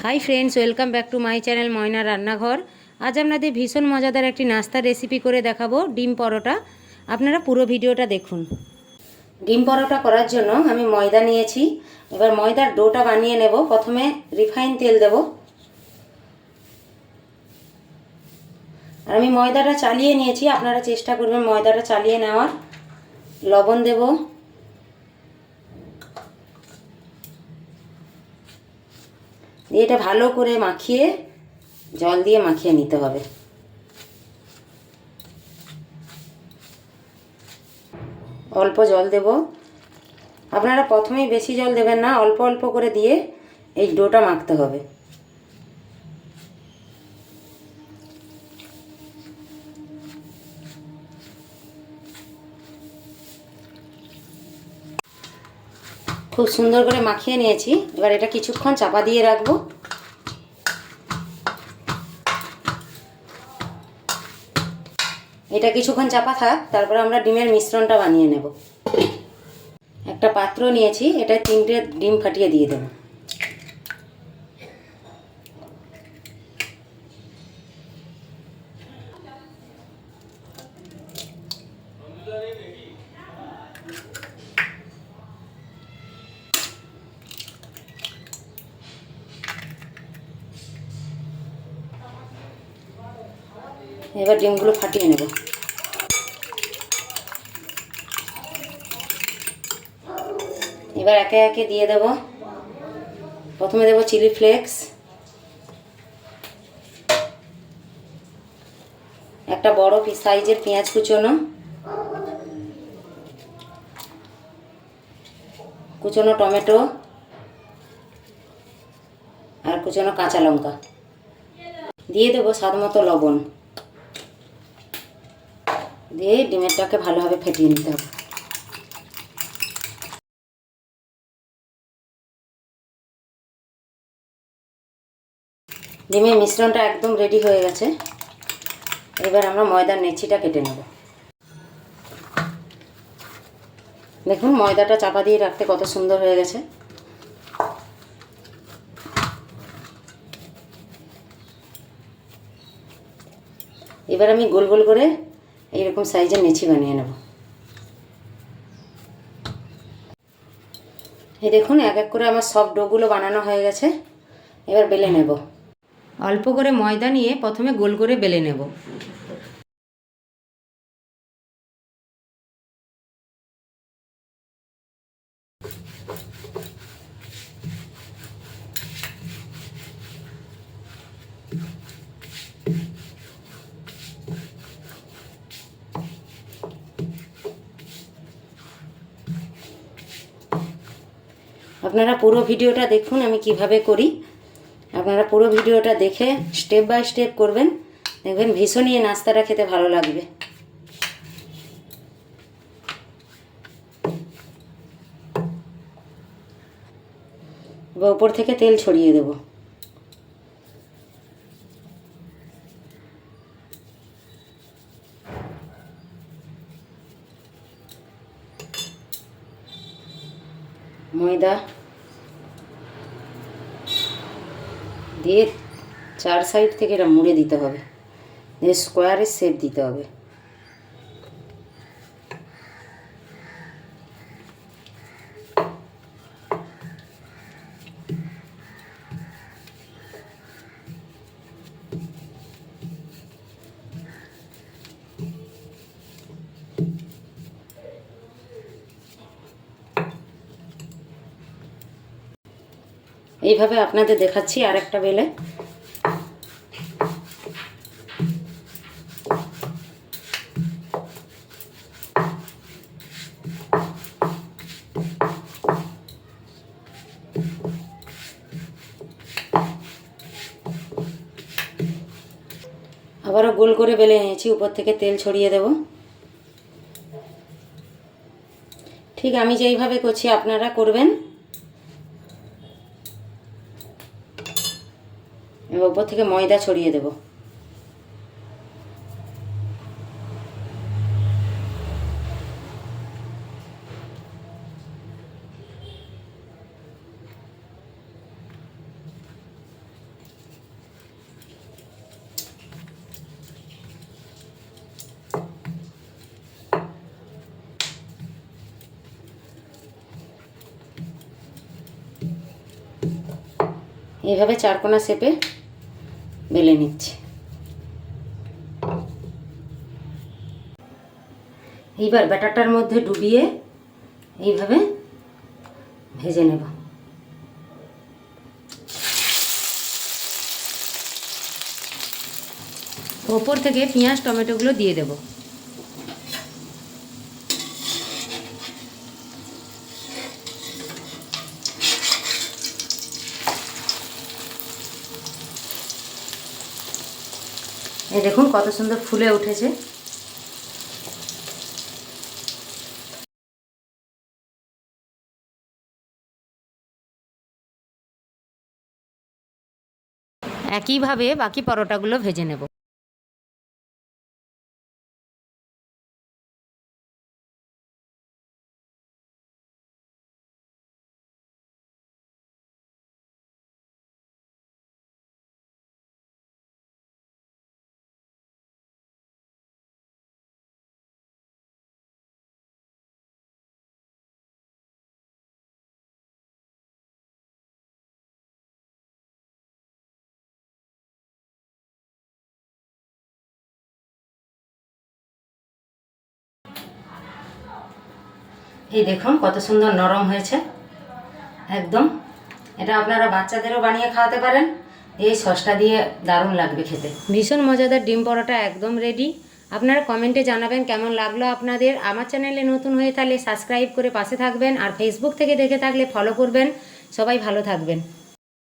High friends, welcome back to my channel Moyna Rannaghor. আজ আপনাদের ভীষণ মজাদার একটি নাস্তার রেসিপি করে দেখাবো, ডিম পরোটা। আপনারা পুরো ভিডিওটা দেখুন। ডিম পরোটা করার জন্য আমি ময়দা নিয়েছি। এবার ময়দার ডোটা বানিয়ে নেব। প্রথমে রিফাইন তেল দেব। আর আমি ময়দাটা চালিয়ে নিয়েছি, আপনারা চেষ্টা করবেন ময়দাটা চালিয়ে নেওয়ার। লবণ দেব, দিয়ে এটা ভালো করে মাখিয়ে জল দিয়ে মাখিয়ে নিতে হবে। অল্প জল দেব। আপনারা প্রথমেই বেশি জল দেবেন না, অল্প অল্প করে দিয়ে এই ডোটা মাখতে হবে। খুব সুন্দর করে মাখিয়ে নিয়েছি। এবার এটা কিছুক্ষণ চাপা দিয়ে রাখবো। এটা কিছুক্ষণ চাপা থাক, তারপর আমরা ডিমের মিশ্রণটা বানিয়ে নেব। একটা পাত্র নিয়েছি, এটা 3টে ডিম ফাটিয়ে দিয়ে দেব। এবার ডিমগুলো ফাটিয়ে নেব। এবার একে একে দিয়ে দেব। প্রথমে দেব চিলি ফ্লেক্স, একটা বড় সাইজের পেঁয়াজ কুচোনো, কুচোনো টমেটো আর কুচোনো কাঁচা লঙ্কা। দিয়ে দেব স্বাদ মতো লবণ। দিয়ে ডিমেরটাকে ভালোভাবে ফেটিয়ে নিতে হবে। ডিমের মিশ্রণটা একদম রেডি হয়ে গেছে। এবার আমরা ময়দার নেচিটা কেটে নেব। দেখুন ময়দাটা চাপা দিয়ে রাখতে কত সুন্দর হয়ে গেছে। এবার আমি গোল গোল করে এইরকম সাইজের নেচি বানিয়ে নেব। এই দেখুন এক এক করে আমার সব ডোগুলো বানানো হয়ে গেছে। এবার বেলে নেব। অল্প করে ময়দা নিয়ে প্রথমে গোল করে বেলে নেব। আপনারা পুরো ভিডিওটা দেখুন আমি কিভাবে করি। আপনারা পুরো ভিডিওটা দেখে স্টেপ বাই স্টেপ করবেন, দেখবেন ভীষণই এই নাস্তাটা খেতে ভালো লাগবে। এবার উপর থেকে তেল ছড়িয়ে দেব। ময়দা দিয়ে 4 সাইড থেকে এটা মুড়ে দিতে হবে, দিয়ে স্কোয়ারের শেপ দিতে হবে। এইভাবে আপনাদের দেখাচ্ছি আরেকটা বেলে। আবারও গোল করে বেলে নিয়েছি, উপর থেকে তেল ছড়িয়ে দেব। ঠিক আমি যেইভাবে করছি আপনারা করবেন। এবার উপর থেকে ময়দা ছড়িয়ে দেব। এইভাবে চারকোনা শেপে বেলে নিচ্ছি। এইবার ব্যাটারটার মধ্যে ডুবিয়ে এইভাবে ভেজে নেব। ওপর থেকে পেঁয়াজ টমেটোগুলো দিয়ে দেব। এই দেখুন কত সুন্দর ফুলে উঠেছে। একইভাবে বাকি পরোটাগুলো ভেজে নেব। এই দেখুন কত সুন্দর নরম হয়েছে একদম। এটা আপনারা বাচ্চাদেরও বানিয়ে খাওয়াতে পারেন। এই সসটা দিয়ে দারুণ লাগবে খেতে। ভীষণ মজাদার ডিম পরোটা একদম রেডি। আপনারা কমেন্টে জানাবেন কেমন লাগলো আপনাদের। আমার চ্যানেলে নতুন হয়ে থাকলে সাবস্ক্রাইব করে পাশে থাকবেন, আর ফেসবুক থেকে দেখে থাকলে ফলো করবেন। সবাই ভালো থাকবেন।